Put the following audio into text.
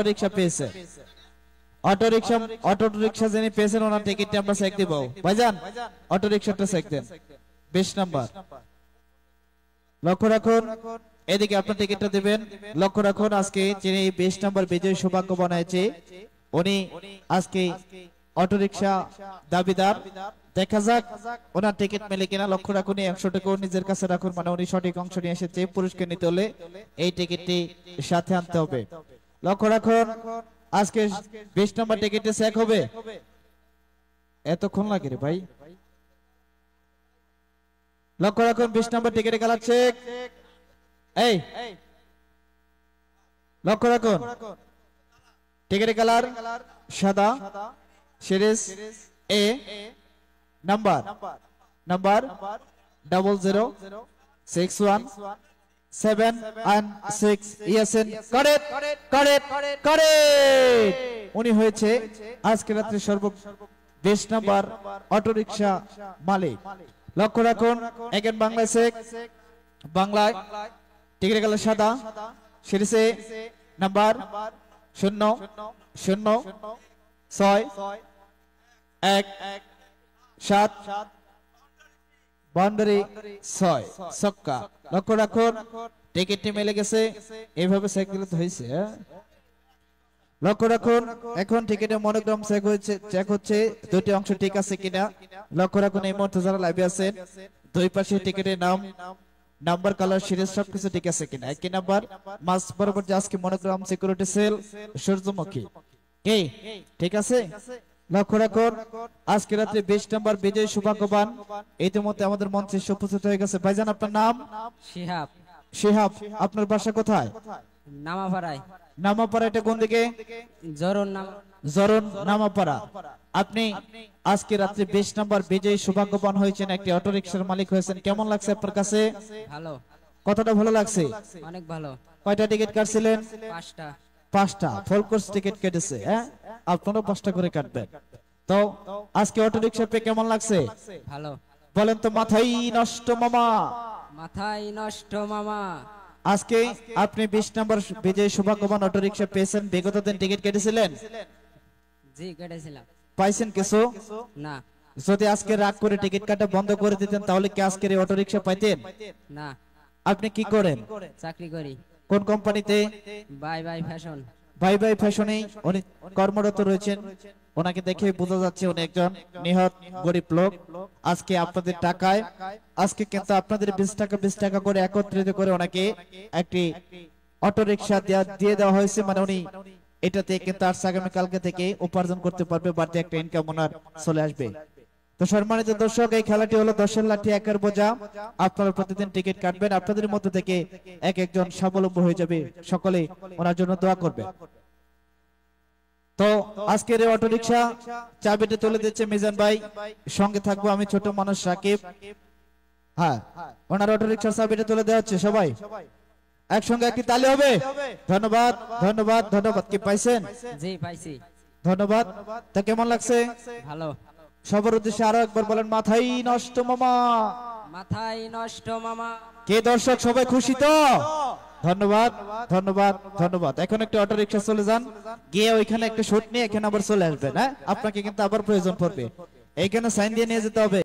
রিকশা পেয়েছে, auto rickshaw যিনি পেয়েছেন ওনার টিকিটটা আমরা চেক দিব। ভাইজান অটো রিকশাটা চেক দেন, 20 নাম্বার। লক্ষ্য রাখুন, এদিকে আপনার টিকিটটা দিবেন। লক্ষ্য রাখুন, আজকে যিনি 20 নাম্বার বিজয়ী সৌভাগ্যবান হয়েছে উনি আজকে অটো রিকশা দাবিদার। দেখা যাক ওনার টিকিট মেলে কিনা। লক্ষ্য রাখুন, এই অংশটুকু নিজের কাছে রাখুন, মানে উনি সঠিক অংশ নিয়ে এসেছে। পুরস্কার নিতে হলে এই টিকিটটি সাথে আনতে হবে। লক্ষ্য রাখুন, আজকে 20 নম্বর টিকিটে চেক হবে। এতক্ষণ লাগে রে ভাই। লক্ষ্য রাখুন, 20 নম্বর টিকিটে কালার চেক। এই লক্ষ্য রাখুন, টিকিটে কালার সাদা, series A, number 0061716। Yasin correct correct correct. উনি হয়েছে আজকে রাত্রে 20 নাম্বার অটো রিকশা মালিক। লক্ষ্য রাখুন, এগেন বাংলা চেক, বাংলায় টিকিটের কালার সাদা, সিরিজ এ, নাম্বার 00617 বাউন্ডারি 6 ছক্কা। লক্ষ্য রাখুন, টিকিটটি মেলে গেছে। এইভাবে চেক দিলে তো হয়েছে। লক্ষ্য রাখুন, এখন টিকিটের মনোগ্রাম চেক হচ্ছে দুটি অংশ ঠিক আছে কিনা। লক্ষ্য রাখুন, এই মুহূর্তে যারা লাইভে আছেন দুই পাশে টিকিটের নাম, নাম্বার, কালার, সিরিজ সবকিছু ঠিক আছে কিনা। একই নাম্বার মাস বরাবর যে আজকে মনোগ্রাম সিকিউরিটি সেল সূর্যমুখী কি ঠিক আছে। লক্ষ্য রাখুন, আজকে রাত্রে 20 নম্বর বিজয়ী সৌভাগ্যবান ইতিমধ্যে আমাদের মঞ্চে উপস্থিত হয়ে গেছে। ভাইজান আপনার নাম? শিহাব। শিহাব, আপনার বাসা কোথায়? নামাপাড়ায়। নামাপাড়া, এটা কোন দিকে? জরন নামাপাড়া। আপনি আজকে রাত্রে 20 নম্বর বিজয়ী সৌভাগ্যবান হয়েছেন, একটি অটো রিকশার মালিক হয়েছেন। কেমন লাগছে আপনার কাছে? ভালো। কতটা ভালো লাগছে? অনেক ভালো। কয়টা টিকিট কাটছিলেন? 5টা। ফুল কোর্স টিকিট কেটেছে। হ্যাঁ, আপনারা 5টা করে কাটবেন। তো আজকে অটো রিকশা পেয়ে কেমন লাগছে? ভালো। বলেন তো মাথাই নষ্ট মামা। মাথায় নষ্ট মামা। আজকে আপনি 20 নম্বর বিজয়ী সৌভাগ্যবান অটো রিকশা পেয়েছেন। বিগত দিন টিকিট কেটেছিলেন? জি, কেটেছিলাম। পাইছেন কিছু? না। যদি আজকে রাগ করে টিকিট কাটা বন্ধ করে দিতেন তাহলে কি আজকের এই অটো রিকশা পাইতেন? না। আপনি কি করেন? চাকরি করি। কোন কোম্পানিতে? Bye bye fashion. Bye bye ফ্যাশনে উনি কর্মরত রয়েছেন। ওনাকে দেখে বোঝা যাচ্ছে উনি একজন নিহত গরিব লোক। আজকে আপনাদের টাকায়, আজকে কিন্তু আপনাদের 20 টাকা করে একত্রিত করে ওনাকে একটি অটো রিকশা দিয়ে দেওয়া হয়েছে। মানে উনি এটাতে কিন্তু আর আগামী কালকে থেকে উপার্জন করতে পারবে, বাড়তি একটা ইনকাম ওনার চলে আসবে। তো সম্মানিত দর্শক, এই খেলাটি হলো 10-এর লাঠি 1-এর বোঝা। আপনারা প্রতিদিন টিকিট কাটবেন, আপনাদের মধ্যে থেকে একজন স্বাবলম্বী হয়ে যাবে। সকলে ওনার জন্য দোয়া করবে। তো আজকের এই অটো রিকশা চাবিটা তুলে দিচ্ছে মিজান ভাই, সঙ্গে থাকবো আমি ছোট মানুষ সাকিব। হ্যাঁ, ওনার অটো রিকশার চাবিটা তুলে দেওয়া হচ্ছে। সবাই একসঙ্গে একটি তালি হবে। ধন্যবাদ ধন্যবাদ ধন্যবাদ। কি পাইছেন? জি, পাইছি। ধন্যবাদ। তা কেমন লাগছে? ভালো। সবার উদ্দেশ্যে আরো একবার বলেন মাথাই নষ্ট মামা। মাথায় নষ্ট মামা। কে দর্শক সবাই খুশি তো? ধন্যবাদ ধন্যবাদ ধন্যবাদ। এখন একটা অটো রিকশা চলে যান, গিয়ে ওইখানে একটা শুট নিয়ে এখানে আবার চলে আসবেন। হ্যাঁ, আপনাকে কিন্তু আবার প্রয়োজন পড়বে, এইখানে সাইন দিয়ে নিয়ে যেতে হবে।